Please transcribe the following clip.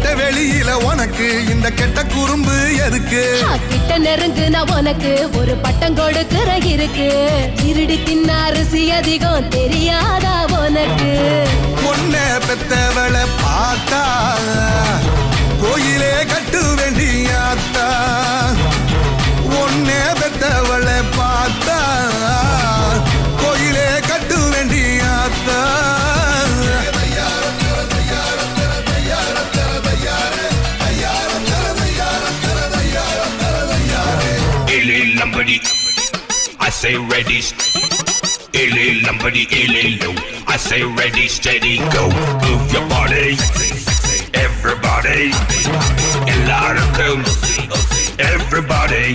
வெட்ட வெளியில உனக்கு இந்த கெட்ட குறும்பு எதுக்கு? கிட்ட நெருங்கு நான் உனக்கு ஒரு பட்டம் கொடுக்கிற இருக்கு. இருடி தின்ன அரிசி அதிகம் தெரியாதா உனக்கு? பொண்ண பெத்தவளை பார்த்தா கோயிலே கட்டு வேண்டியாத்தா. ஒன்னே பெத்தவளை பார்த்தா கோயிலே கட்டு வேண்டியாத்தா. Lambadi, I say ready. Illy Lambadi, illy low. I say ready, steady, go. Move your body, everybody. A lot of them, everybody.